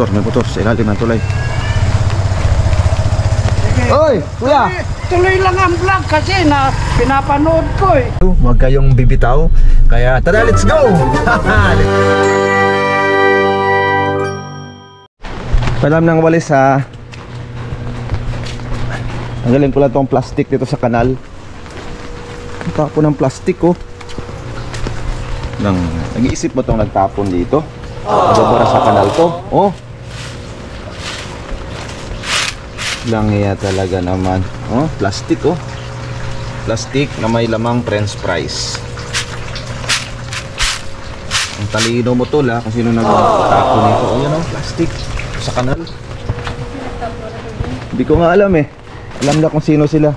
may motor sa ilalim ng tulay. Oy, kuya! Tuloy lang ang vlog kasi na pinapanood ko eh. Huwag kayong bibitaw. Kaya tara, let's go! Palam ng walis ha. Tanggalin ko lang itong plastic dito sa kanal. Ang tapon ng plastic oh. Nag-iisip mo itong nagtapon dito? Nababara sa kanal to. Oh. Lang iya talaga naman. Oh, plastic oh. Plastic na may lamang french fries. Ang talino mo tol ha, kasi nung nagtapon nito. Oh, yan oh, plastic sa kanal. Hindi ko nga alam eh. Alam na kung sino sila.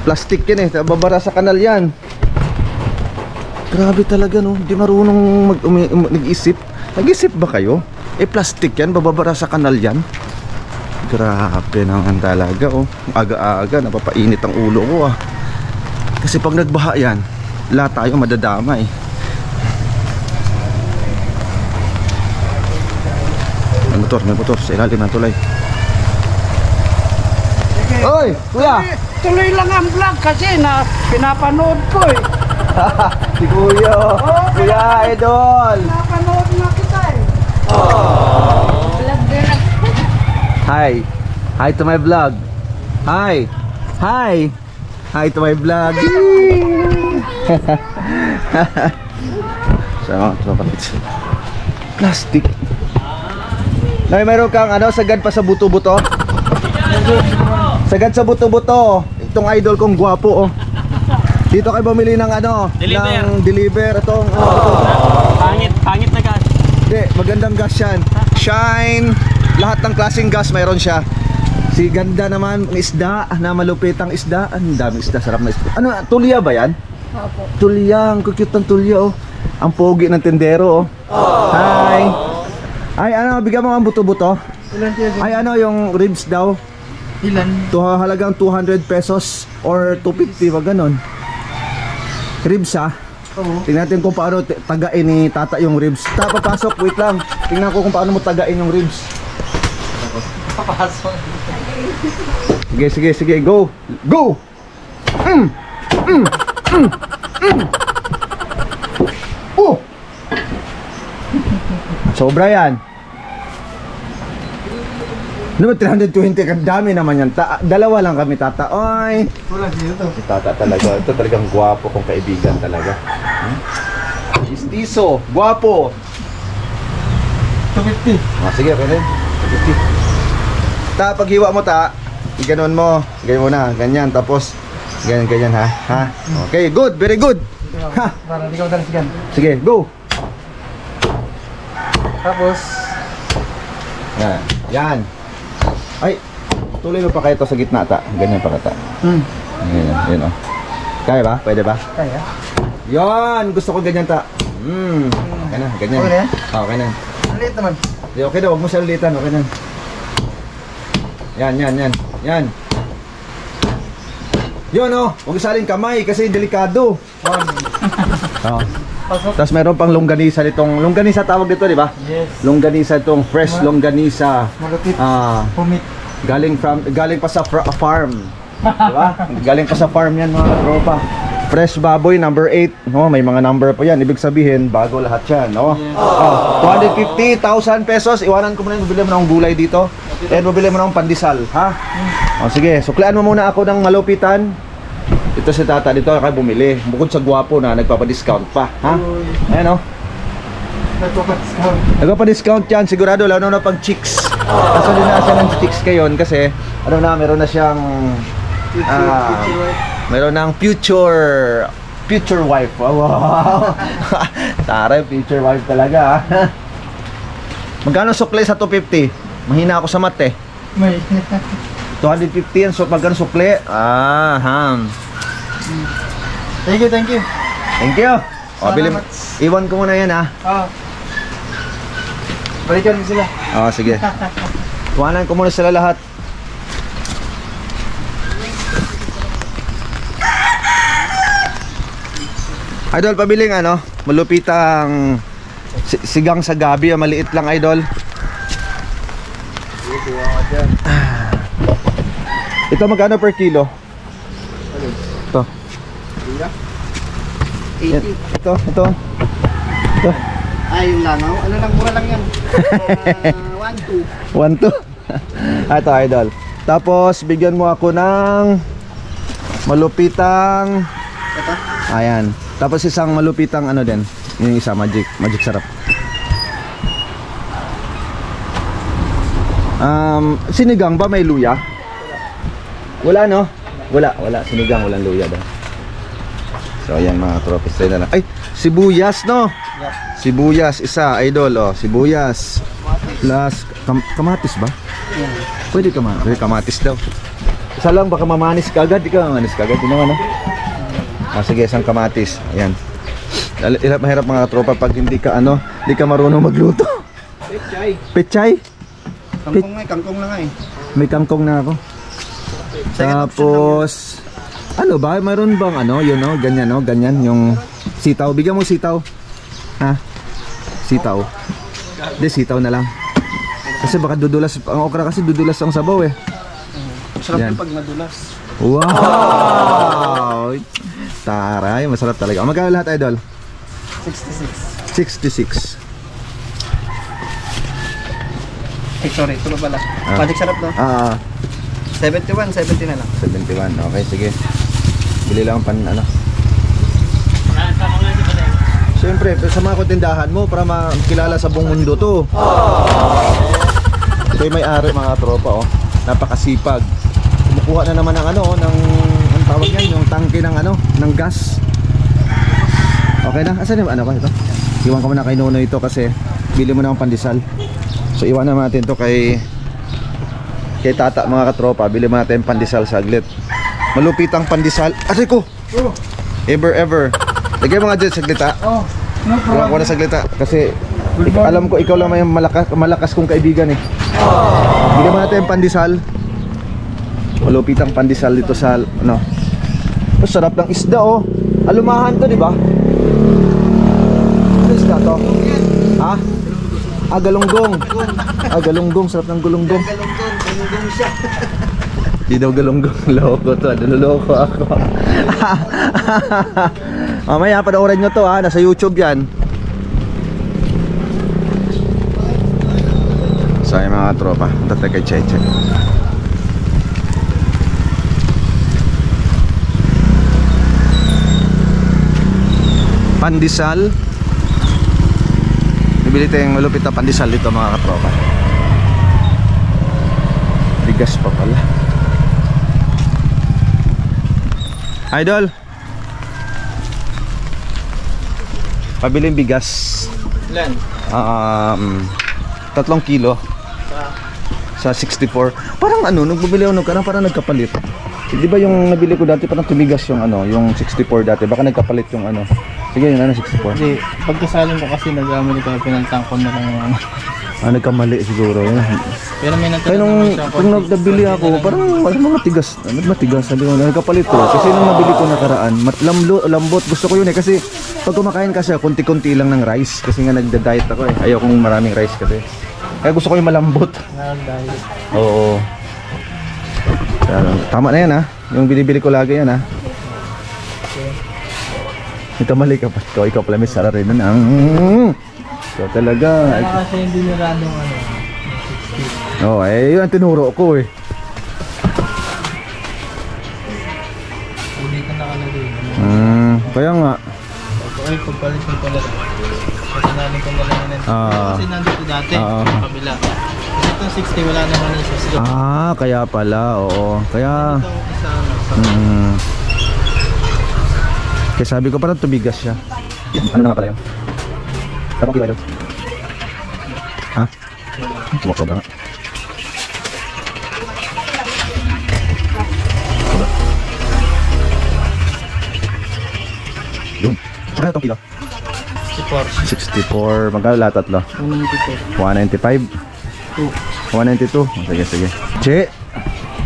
Plastic yan eh, babara sa kanal yan. Grabe talaga no, hindi marunong nag-isip. Nag-isip ba kayo? Eh plastic yan, bababara sa kanal yan. Grabe naman talaga oh. Aga-aga napapainit ang ulo ko ah. Kasi pag nagbaha yan, lahat tayo madadama eh. May motor sa ilalim ng tulay. Oy, kuya! Tuloy lang ang vlog kasi na pinapanood ko eh. Si kuya, oh, kuya idol. Pinapanood na kita eh. Vlog din ako. Hi. Hi to my vlog. Hi. Hi. Hi to my vlog. Plastic. Nay, mayroon kang ano, sagad pa sa buto-buto? Sagad sa buto-buto. Itong idol kong gwapo oh. Dito kayo bumili ng ano, ng deliver itong Pangit na gas. Hindi, magandang gas yan. Shine. Lahat ng klaseng gas mayroon siya. Si ganda naman ng isda, na malupitang isda. Ang daming isda, sarap na isda. Ano, tulya ba yan? Opo. Tulya, ang cute ng tulya oh. Ang pogi ng tendero oh. Hi. Ay ano, bigyan mo ang buto-buto. Ilan siya? Ay ano, yung ribs daw. Ilan? Halagang 200 pesos or 250, wag ganon. Ribs ha. Oo. Tingnan natin kung paano tagain ni tata yung ribs. Papasok, wait lang. Tingnan ko kung paano mo tagain yung ribs. Papasok. Sige, go! Go! Oh! Sobra yan. Naman 320, dami naman yan. Dalawa lang kami tata. Oy! Wala siya ito. Si tata talaga. Ito talagang gwapo kong kaibigan talaga. Istiso, gwapo. 250. Sige, pwede. 250. Ta, paghiwa mo ta, iganon mo. Ganyan mo na, ganyan. Tapos, ganyan ha. Ha? Okay, good, very good. Ha? Para di ka madalasigan. Sige, go. Tapos, Yan. Ay, tuloy mo pa kayo to sa gitna ta. Ganyan pa kata. Ganyan oh. Kaya ba? Pwede ba? kaya. Yan, gusto ko ganyan ta. Okay na, ganyan. Okay na yan? Okay na. Ang liit naman. Okay na, huwag mo siya ulitan. Okay na. Yan. Yun oh, huwag salin kamay kasi delikado. Oh. Tapos meron pang longganisa nitong, longganisa tawag dito, di ba? Yes. Longganisa itong fresh longganisa. Malupit. Humit. Galing pa sa farm. Di ba? Galing pa sa farm yan mga tropa. Fresh baboy number 8. No, may mga number pa yan. Ibig sabihin, bago lahat yan, no? Yes. 250,000 pesos. Iwanan ko muna yung bibili mo ng gulay dito. And bibili mo ng pandesal, ha? Sige, suklaan mo muna ako ng malupitan. Ito si tata dito kayo bumili. Bukod sa gwapo na nagpapa-discount pa, ha? Ayan, oh. Nagpapa-discount yan, sigurado lalo na pag chicks. Kaso din na siya ng chicks kayon kasi ano na, meron na siyang meron ng future wife. Wow. Taray, future wife talaga. Magkano sukle sa 250? Mahina ako sa mat eh. May 250 yan, so magkano sukle? Thank you. Thank you. O, iwan ko muna yan ha. Balikan mo sila. Sige. Iwanan ko muna sila lahat. Idol, pabiling ano, malupitang sigang sa gabi, maliit lang idol. Ito magkano per kilo? Ito. 80. Ito. Ay, yung langaw. Ano lang, mura lang yan. 1, 2. 1, 2. Ito, idol. Tapos, bigyan mo ako ng malupitang... Ito? Ayan. Tapos isang malupitang ano din. Yung isa, magic sarap. Sinigang ba may luya? Wala, no? Wala. Sinigang, walang luya daw. So, ayan mga tropes. Tayo na lang. Ay, sibuyas, no? Sibuyas, isa, idol, oh. Sibuyas. Plus, kamatis ba? Pwede kamatis daw. Isa lang, baka mamanis ka agad. Di ka mamanis ka agad. Di naman, no? Sige, isang kamatis. Ayan. Mahirap mga tropa pag hindi ka marunong magluto. Pechay. Kangkong na nga eh. May kangkong na ako. Tapos ano ba? Mayroon bang ganyan yung sitaw. Bigyan mo sitaw. Ha? Sitaw. Hindi, sitaw na lang. Kasi baka dudulas ang okra kasi dudulas ang sabaw eh. Masarap Yan. yung pag nadulas. Wow! Taray, masarap talaga. Magkano lahat, idol? 66. 66. Ay, sorry. Ito pala. Magic sarap, no? 71, 70 na lang. 71. Okay, sige. Bili lang pan Sama nga si Padeng. Siyempre, sa mga tindahan mo para makilala sa buong mundo to. Ito yung may-ari mga tropa, oh. Napakasipag. Kumukuha na naman ng ng ang tawag yan, yung tangke ng gas. Okay na? Asan yung ito? Iwan ko muna kay Nono ito kasi bili mo na ng pandesal. So iwan na natin to kay Tata mga katropa. Bili mo natin pandesal saglit. Malupitang pandesal. Aray ko! Ever. Lagay mo nga dyan saglita. No Iwan ko na saglita kasi alam ko ikaw lang may malakas kong kaibigan eh. Bili mo natin pandesal. Malupitang pandesal dito sa Oh, sarap ng isda, oh. Alumahan to, di ba? Ano isda to? Ha? Galunggong. Galunggong, sarap ng galunggong. Galunggong siya. Di daw galunggong. Loko to, naluloko ako. Mamaya, panoorin nyo to, ha. Nasa YouTube yan. So, yung mga tropa. Punta tayo kay Cheche. Pandesal. Bibili tayong malupit na pandesal dito mga katropa. Bigas pa pala. Idol, pabiling bigas. Ilan? 3 kilo sa 64. Parang nung bumili ako parang nagkapalit. Di ba yung nabili ko dati parang tumigas yung yung 64 dati. Baka nagkapalit yung Sige, yun 64. Hindi, pagkasali mo kasi nag-amali ka, pinantangkon na lang yung Nagkamali siguro. Pero may Kaya nung nabili ako, parang matigas. Matigas, sabi ko, nagkapalit ko. Kasi nung nabili ko nakaraan, lambot. Gusto ko yun eh. Kasi pag kumakain kasi, konti-konti lang ng rice. Kasi nga nagda-diet ako eh. Ayaw kong maraming rice kasi. Kaya gusto ko yung malambot. Oo. Tama na yan ha. Yung binibili ko lagi yan ha. Ito mali ka pa. Ikaw pala may sarap rin na. So talaga. Kasi hindi niradong Yun ang tinuro ko eh. Hindi ka nakalagay. Kaya nga. Okay, pagpalit mo pala. Kasi namin ko na lang yun. Kasi nandito dati, kabila. Kasi itong 60 wala naman isa sila. Kaya pala, oo. Kaya kaya sabi ko parang tumigas siya. Ano na nga pala yun? Tapos kiwa daw. Ha? Tumakso ba nga? Yun. Saka itong kilo? 64. Magkano lahat tatlo? 195. 192. Sige. Che!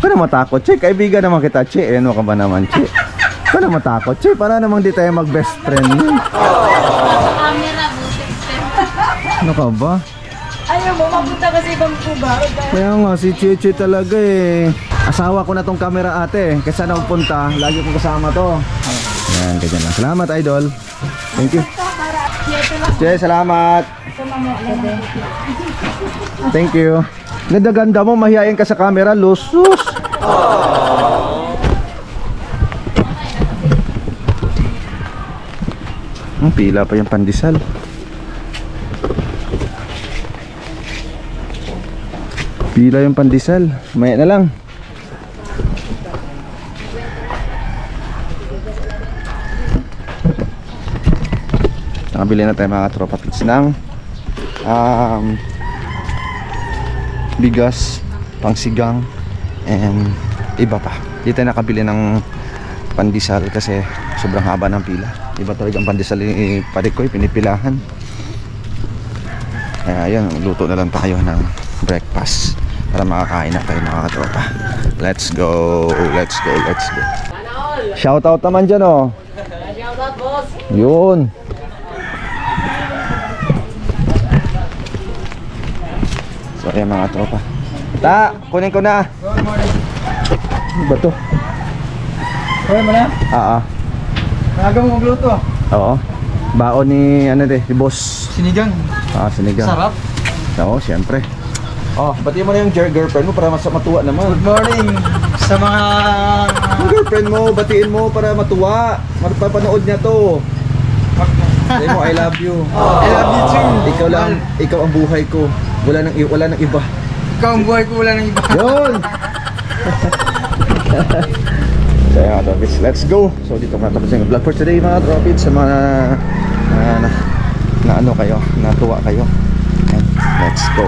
Huwag ka na matakot, Che. Kaibigan naman kita, Che. Ano ka ba naman, Che? Huwag ka na matakot, Che. Para namang di tayo mag-best friend. Camera, buset. Ano ka ba? Ayaw mo, mapunta kasi ibang kuba. Kaya nga, si Cheche talaga eh. Asawa ko na tong camera ate. Kasi saan ako punta, lagi kong kasama to. Yan, ganyan lang. Salamat, idol. Thank you. Che, salamat. Thank you. Ganda-ganda mo, mahihayin ka sa camera, lusus. Pila pa yung pandesal. Pila yung pandesal. Maya na lang. Nakabili na tayo mga tropa pits ng bigas, pangsigang, and iba pa. Dito tayo nakabili ng pandesal kasi sobrang haba ng pila. Iba talagang pandesal yung parik ko, pinipilahan. Kaya yun, luto na lang tayo ng breakfast para makakain na tayo mga katropa. Let's go, let's go, let's go. Shoutout naman dyan oh. Shoutout, boss. Yun. So ayan mga tropa. Ta, kunin ko na. Good morning. Ano ba to? Kaya mo na? Maaga mo magluto. Oo. Baon ni ano de, ni boss. Sinigang. Sinigang. Sarap. Oo, syempre. Oh, batiin mo na yung girlfriend mo para mas matuwa naman. Good morning sa mga... Yung girlfriend mo, batiin mo para matuwa. Mapapanood niya to. Sabi mo, I love you. I love you too. Ikaw lang, ikaw ang buhay ko. Wala nang iba. Ikaw ang buhay ko, wala nang iba. Yun! So yun mga tropits, let's go! So dito ko natapos yung vlog for today mga tropits. Sa mga na ano kayo, natuwa kayo. And let's go!